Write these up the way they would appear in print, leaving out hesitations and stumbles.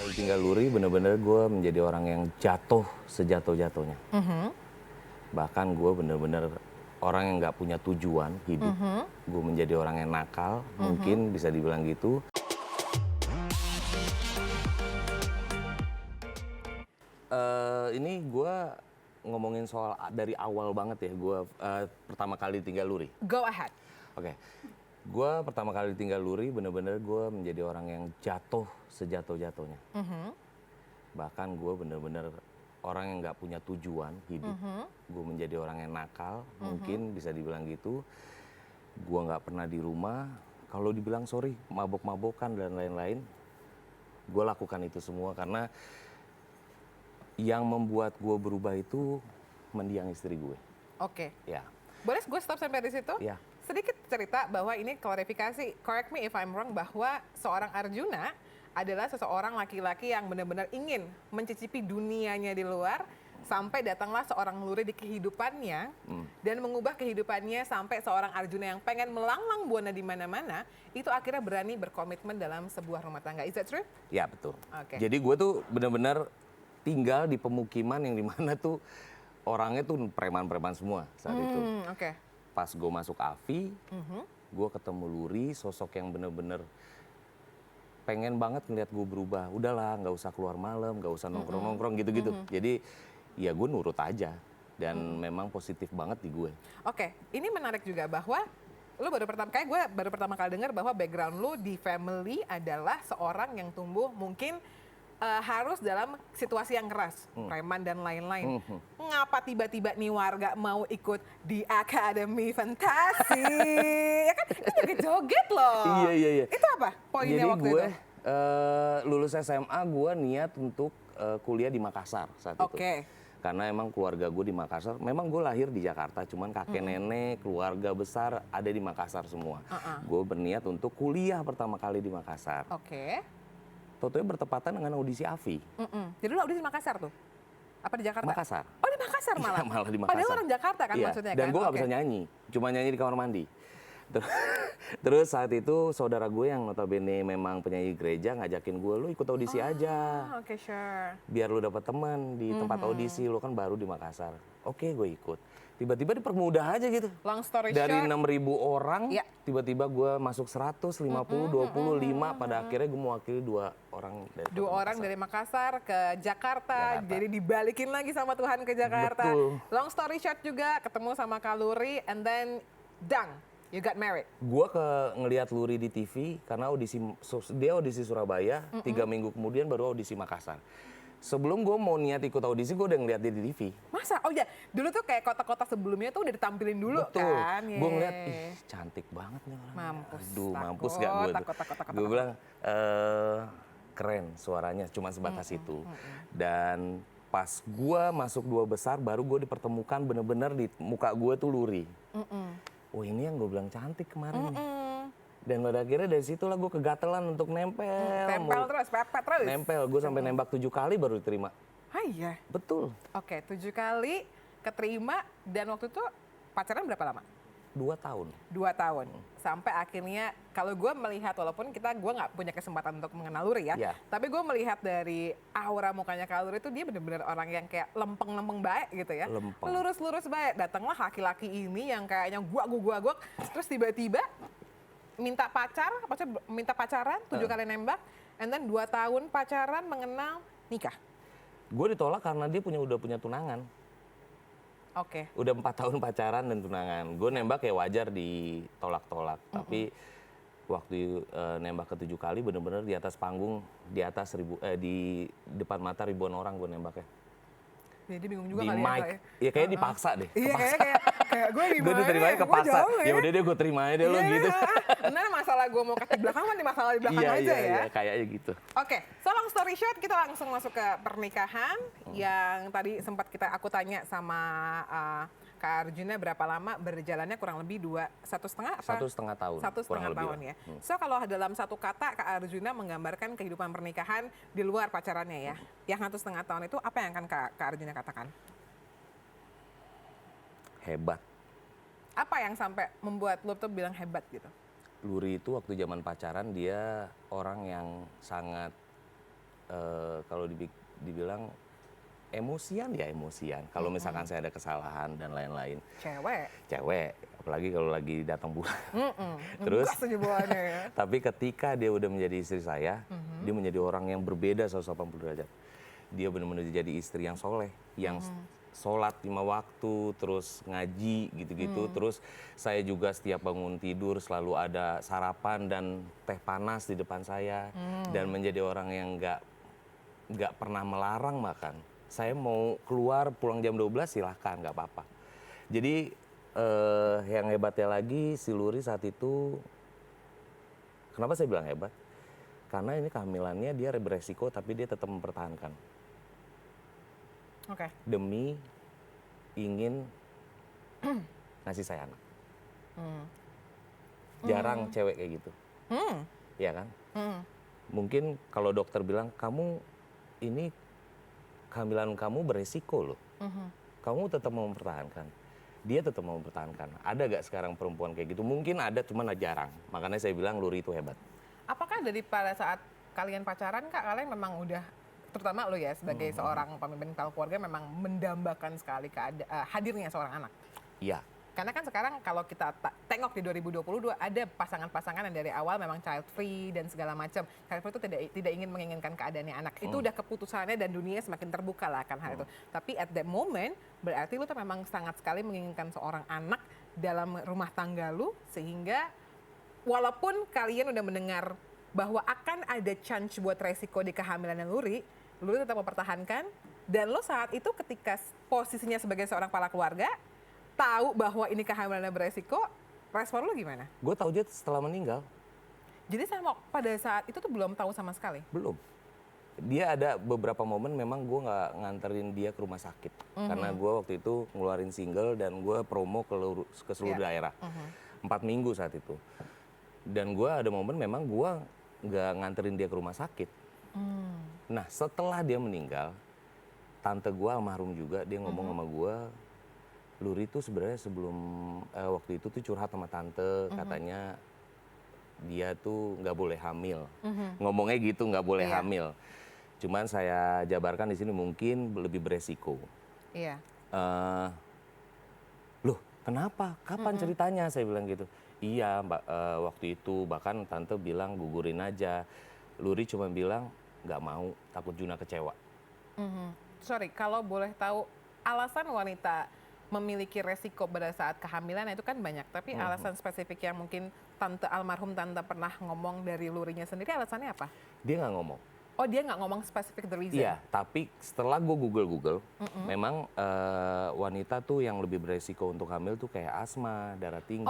Kali tinggal Luri bener-bener gue menjadi orang yang jatuh sejatuh-jatuhnya. Bahkan gue bener-bener orang yang nggak punya tujuan hidup. Gue menjadi orang yang nakal, mungkin bisa dibilang gitu. Ini gue ngomongin soal dari awal banget ya, gue pertama kali tinggal Luri. Go ahead. Oke, gue pertama kali tinggal Luri bener-bener gue menjadi orang yang jatuh sejatuh-jatuhnya. Bahkan gue bener-bener orang yang nggak punya tujuan hidup. Gue menjadi orang yang nakal, mungkin bisa dibilang gitu. Gue nggak pernah di rumah. Kalau dibilang sorry, mabok-mabokan dan lain-lain, gue lakukan itu semua karena yang membuat gue berubah itu mendiang istri gue. Oke. Ya, Boleh gue stop sampai di situ? ya. Sedikit cerita bahwa ini klarifikasi, correct me if I'm wrong, bahwa seorang Arjuna adalah seseorang laki-laki yang benar-benar ingin mencicipi dunianya di luar, sampai datanglah seorang Luri di kehidupannya dan mengubah kehidupannya sampai seorang Arjuna yang pengen melanglang buana di mana-mana, itu akhirnya berani berkomitmen dalam sebuah rumah tangga. Is that true? Ya betul. Oke. Jadi gue tuh benar-benar tinggal di pemukiman yang dimana tuh orangnya tuh preman-preman semua saat itu. Oke. Pas gue masuk AVI, gue ketemu Luri, sosok yang bener-bener pengen banget ngeliat gue berubah. Udahlah, nggak usah keluar malam, nggak usah nongkrong-nongkrong gitu-gitu. Jadi ya gue nurut aja dan memang positif banget di gue. Oke, ini menarik juga bahwa lu gue baru pertama kali dengar bahwa background lu di family adalah seorang yang tumbuh mungkin harus dalam situasi yang keras, preman dan lain-lain. Ngapa tiba-tiba nih warga mau ikut di Akademi Fantasi? Ya kan, itu joget-joget loh. Iya. Itu apa poinnya Jadi waktu gue itu? lulus SMA, gue niat untuk kuliah di Makassar saat itu. Oke. Karena emang keluarga gue di Makassar, memang gue lahir di Jakarta, cuman kakek nenek, keluarga besar ada di Makassar semua. Gue berniat untuk kuliah pertama kali di Makassar. Oke. Tentunya bertepatan dengan audisi AVI. Jadi lu audisi di Makassar tuh? Apa di Jakarta? Makassar. Oh, di Makassar malah? Iya, malah di Makassar. Padahal orang Jakarta kan Iya, maksudnya dan kan? gue nggak Oke. bisa nyanyi, cuma nyanyi di kamar mandi. Terus saat itu saudara gue yang notabene memang penyanyi gereja ngajakin gue, lu ikut audisi aja. Oke, sure. Biar lu dapat teman di tempat audisi, lu kan baru di Makassar. Oke, gue ikut. Tiba-tiba dipermudah aja gitu. Long story Dari short, 6.000 orang, Iya. tiba-tiba gue masuk 100, 50, 20, 5, pada akhirnya gue mewakili dua orang dari dua kota orang Makassar. dari Makassar ke Jakarta, jadi dibalikin lagi sama Tuhan ke Jakarta. Betul. Long story short juga ketemu sama Kaluri, and then dang, you got married. Gue ngelihat Luri di TV karena dia audisi Surabaya, 3 minggu kemudian baru audisi Makassar. Sebelum gue mau niat ikut audisi, gue udah ngeliat dia di TV. Masa? Oh ya, dulu tuh kayak kota-kota sebelumnya tuh udah ditampilin dulu Betul. kan? Gue ngeliat, ih cantik banget nih orang. Mampus, Aduh, takut, mampus gak gue tuh. takut. Gue bilang, keren suaranya, cuma sebatas itu. Dan pas gue masuk 2 besar, baru gue dipertemukan bener-bener di muka gue tuh Luri. Oh ini yang gue bilang cantik kemarin nih. Dan pada akhirnya dari situlah gue kegatelan untuk nempel. Tempel terus, pepet terus. Nempel, gue sampai nembak 7 kali baru diterima. Ah iya. Betul, Oke, 7 kali keterima, dan waktu itu pacaran berapa lama? 2 tahun. 2 tahun. Sampai akhirnya, kalau gue melihat, walaupun gue nggak punya kesempatan untuk mengenal Luri ya, Iya. tapi gue melihat dari aura mukanya Kak Luri itu dia benar-benar orang yang kayak lempeng-lempeng baik gitu ya. Lempeng. Lurus-lurus baik. Datanglah laki-laki ini yang kayaknya guak, terus tiba-tiba minta pacaran, 7 kali nembak, and then 2 tahun pacaran, mengenal, nikah. Gue ditolak karena dia udah punya tunangan. Oke. Udah 4 tahun pacaran dan tunangan. Gue nembak ya wajar ditolak-tolak. Tapi waktu nembak ke 7 kali bener-bener di atas panggung, di depan mata ribuan orang gue nembaknya. Jadi bingung juga Di kali ya, mic. Kak, ya. Ya kayaknya dipaksa deh. Iya, kayak gue gimana? Gue diterimanya Gue kepaksa. jauh Ya udah deh gue terima aja deh lo gitu. Nah, masalah gue mau ke belakang kan di masalah di belakang aja ya. Iya, kayaknya gitu. Oke, so long story short, kita langsung masuk ke pernikahan yang tadi sempat aku tanya sama Kak Arjuna berapa lama berjalannya, kurang lebih 1,5 apa? 1,5 tahun. 1,5 kurang lebih tahun lah. ya. So kalau dalam satu kata Kak Arjuna menggambarkan kehidupan pernikahan di luar pacarannya ya, yang 1,5 tahun itu apa yang akan Kak Arjuna katakan? Hebat. Apa yang sampai membuat lo tuh bilang hebat gitu? Luri itu waktu zaman pacaran dia orang yang sangat kalau dibilang emosian ya emosian. Kalau misalkan saya ada kesalahan dan lain-lain. Cewek, apalagi kalau lagi datang bulan. Terus, ya. tapi ketika dia udah menjadi istri saya, dia menjadi orang yang berbeda 180 derajat. Dia benar-benar jadi istri yang soleh, yang sholat 5 waktu, terus ngaji gitu-gitu. Terus saya juga setiap bangun tidur selalu ada sarapan dan teh panas di depan saya. Dan menjadi orang yang nggak pernah melarang makan. Saya mau keluar pulang jam 12 silahkan, nggak apa-apa. Jadi yang hebatnya lagi si Luri saat itu, kenapa saya bilang hebat? Karena ini kehamilannya dia beresiko tapi dia tetap mempertahankan. Demi ingin ngasih saya anak. Jarang cewek kayak gitu. Iya kan? Mungkin kalau dokter bilang, kamu ini kehamilan kamu beresiko loh. Kamu tetap mau mempertahankan. Dia tetap mau mempertahankan. Ada gak sekarang perempuan kayak gitu? Mungkin ada, cuman jarang. Makanya saya bilang Luri itu hebat. Apakah dari pada saat kalian pacaran, Kak, kalian memang udah, terutama lo ya sebagai seorang pemimpin keluarga, memang mendambakan sekali hadirnya seorang anak? Iya. Karena kan sekarang kalau kita tengok di 2022 ada pasangan-pasangan yang dari awal memang child free dan segala macam. Child free itu tidak ingin menginginkan keadaannya anak. Itu udah keputusannya dan dunia semakin terbuka lah akan hal itu. Tapi at that moment berarti lu tuh memang sangat sekali menginginkan seorang anak dalam rumah tangga lu, sehingga walaupun kalian udah mendengar bahwa akan ada chance buat resiko di kehamilan Luri tetap mempertahankan. Dan lo saat itu ketika posisinya sebagai seorang kepala keluarga, tahu bahwa ini kehamilannya beresiko, respon lo gimana? Gue tahu dia setelah meninggal. Jadi pada saat itu tuh belum tahu sama sekali? Belum. Dia ada beberapa momen memang gue nggak nganterin dia ke rumah sakit. Karena gue waktu itu ngeluarin single dan gue promo ke seluruh daerah. 4 minggu saat itu. Dan gue ada momen memang gue nggak nganterin dia ke rumah sakit. Nah setelah dia meninggal, tante gue almarhum juga, dia ngomong sama gue, Luri tuh sebenarnya sebelum waktu itu tuh curhat sama tante, katanya dia tuh nggak boleh hamil. Ngomongnya gitu, nggak boleh hamil. Cuman saya jabarkan di sini mungkin lebih beresiko. Iya. Loh, kenapa? Kapan ceritanya? Saya bilang gitu. Iya, Mbak, waktu itu bahkan tante bilang gugurin aja. Luri cuma bilang nggak mau, takut Juna kecewa. Sorry, kalau boleh tahu alasan wanita memiliki resiko pada saat kehamilan itu kan banyak, tapi alasan spesifik yang mungkin almarhum tante pernah ngomong dari Lurinya sendiri, alasannya apa? Dia nggak ngomong. Oh, dia nggak ngomong spesifik the reason? Iya, tapi setelah gue Google, memang wanita tuh yang lebih beresiko untuk hamil tuh kayak asma, darah tinggi,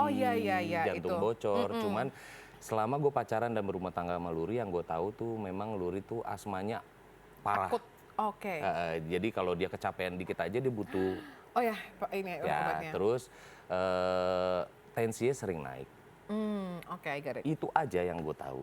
jantung bocor. Cuman selama gue pacaran dan berumah tangga sama Luri, yang gue tahu tuh memang Luri tuh asmanya parah. Akut. Oke. Jadi kalau dia kecapean dikit aja dia butuh. Oh ya, ini obatnya. Terus tensinya sering naik. Oke, I got it. Itu aja yang gue tahu.